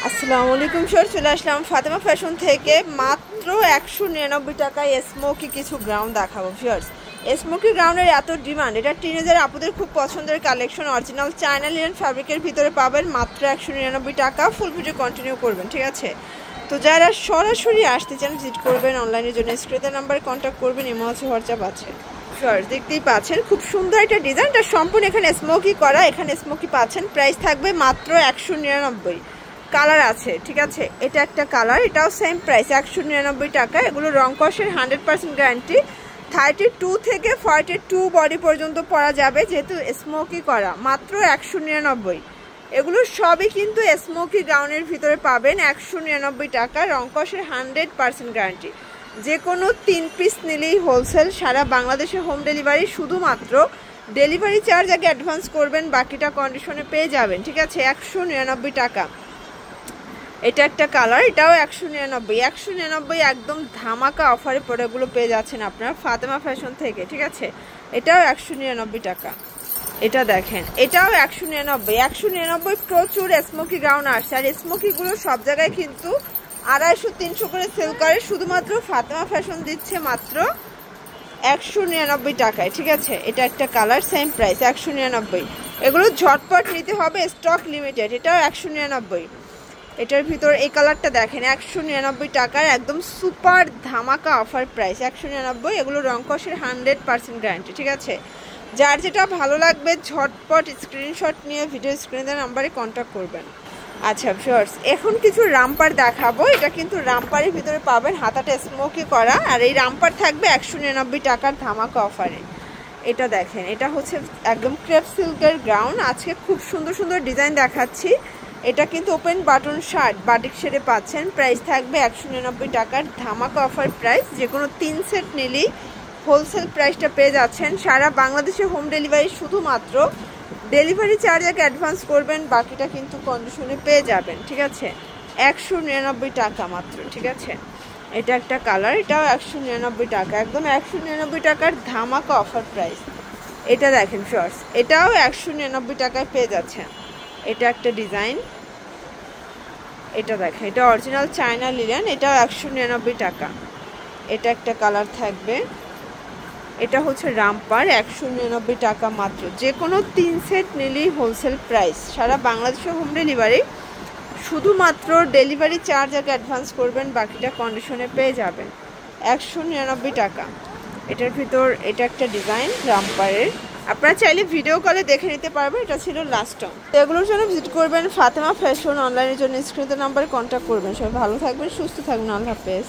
আসসালামু আলাইকুম স্যার, চলে আসলাম ফাতেমা ফ্যাশন থেকে মাত্র 199 টাকায় স্মোকি কিছু গাউন দেখাবো ভিউয়ার্স। স্মোকি গাউনের এত ডিমান্ড, এটা টিনেজার আপুদের খুব পছন্দের কালেকশন। অরিজিনাল চায়না লিনেন ফ্যাব্রিকের ভিতরে পাবেন মাত্র 199 টাকা। ফুল ভিডিও কন্টিনিউ করবেন, ঠিক আছে? তো যারা সরাসরি আসতে চান ভিজিট করবেন, অনলাইনের জন্য স্ক্রিনের নাম্বারে কন্ট্যাক্ট করবেন, ইমো আছে, হোয়াটসঅ্যাপ আছে। ভিউয়ার্স দেখতেই পাচ্ছেন খুব সুন্দর একটা ডিজাইন, এটা সম্পূর্ণ এখানে স্মোকি করা। এখানে স্মোকি পাচ্ছেন, প্রাইস থাকবে মাত্র 199। কালার আছে, ঠিক আছে? এটা একটা কালার, এটাও সেম প্রাইস 199 টাকা। এগুলো রং কষের 100% গ্যারান্টি। 32 থেকে 42 বডি পর্যন্ত পরা যাবে, যেহেতু স্মোকি করা। মাত্র 199। এগুলো সবই কিন্তু স্মোকি গাউনের ভিতরে পাবেন 199 টাকা। রং কষের 100% গ্যারান্টি। যে কোনো 3 পিস নিলেই হোলসেল, সারা বাংলাদেশে হোম ডেলিভারি। শুধুমাত্র ডেলিভারি চার্জ আগে অ্যাডভান্স করবেন, বাকিটা কন্ডিশনে পেয়ে যাবেন, ঠিক আছে? 199 টাকা। এটা একটা কালার, এটাও 199 একদম ধামাকা অফারে প্রোডাক্টগুলো পেয়ে যাচ্ছেন আপনারা ফাতেমা ফ্যাশন থেকে, ঠিক আছে? এটাও 199 টাকা। এটা দেখেন, এটাও 199 প্রচুর স্মোকি গাউন আসছে। আর স্মোকিগুলো সব জায়গায় কিন্তু 250-300 করে সেল করে, শুধুমাত্র ফাতেমা ফ্যাশন দিচ্ছে মাত্র 199 টাকায়, ঠিক আছে? এটা একটা কালার, সেম প্রাইস 199। এগুলো ঝটপট নিতে হবে, স্টক লিমিটেড। এটাও 199। এটার ভিতর এই কালারটা দেখেন, 199 টাকার একদম সুপার ধামাকা অফার প্রাইস 199। এগুলো রং কষের 100% গ্যারান্টি, ঠিক আছে? যার যেটা ভালো লাগবে ঝটপট স্ক্রিনশট নিয়ে ভিডিও স্ক্রিনের নাম্বারে কন্ট্যাক্ট করবেন। আচ্ছা ভিউয়ার্স, এখন কিছু রামপার দেখাবো। এটা কিন্তু রামপারের ভিতরে পাবেন, হাতাটা স্মোকি করা। আর এই রামপার থাকবে 199 টাকার ধামাকা অফারে। এটা দেখেন, এটা হচ্ছে একদম ক্রেপ সিল্কের গাউন। আজকে খুব সুন্দর সুন্দর ডিজাইন দেখাচ্ছি। এটা কিন্তু ওপেন বাটন শার্ট, বাটিক শেডে পাচ্ছেন। প্রাইস থাকবে 199 টাকার ধামাকা অফার প্রাইস। যে কোনো 3 সেট নিলেই হোলসেল প্রাইসটা পেয়ে যাচ্ছেন। সারা বাংলাদেশে হোম ডেলিভারি। শুধুমাত্র ডেলিভারি চার্জ আগে অ্যাডভান্স করবেন, বাকিটা কিন্তু কন্ডিশনে পেয়ে যাবেন, ঠিক আছে? 199 টাকা মাত্র, ঠিক আছে? এটা একটা কালার, এটাও 199 টাকা, একদম 199 টাকার ধামাকা অফার প্রাইস। এটা দেখেন শর্টস, এটাও 199 টাকায় পেয়ে যাচ্ছেন। এটা একটা ডিজাইন, এটা দেখেন, এটা অরিজিনাল চায়না লিনেন, এটাও 199 টাকা। এটা একটা কালার থাকবে, এটা হচ্ছে রামপার, 199 টাকা মাত্র। যে কোনো 3 সেট নিলেই হোলসেল প্রাইস। সারা বাংলাদেশে হোম ডেলিভারি। শুধুমাত্র ডেলিভারি চার্জ আগে অ্যাডভান্স করবেন, বাকিটা কন্ডিশনে পেয়ে যাবেন। 199 টাকা। এটার ভিতর এটা একটা ডিজাইন রামপারের, আপনারা চাইলে ভিডিও কলে দেখে নিতে পারবেন। এটা ছিল লাস্ট টাইম। এগুলোর জন্য ভিজিট করবেন ফাতেমা ফ্যাশন, অনলাইনের জন্য স্ক্রিনের নাম্বারে কন্ট্যাক্ট করবেন। সবাই ভালো থাকবেন, সুস্থ থাকবেন, আল্লাহ হাফেজ।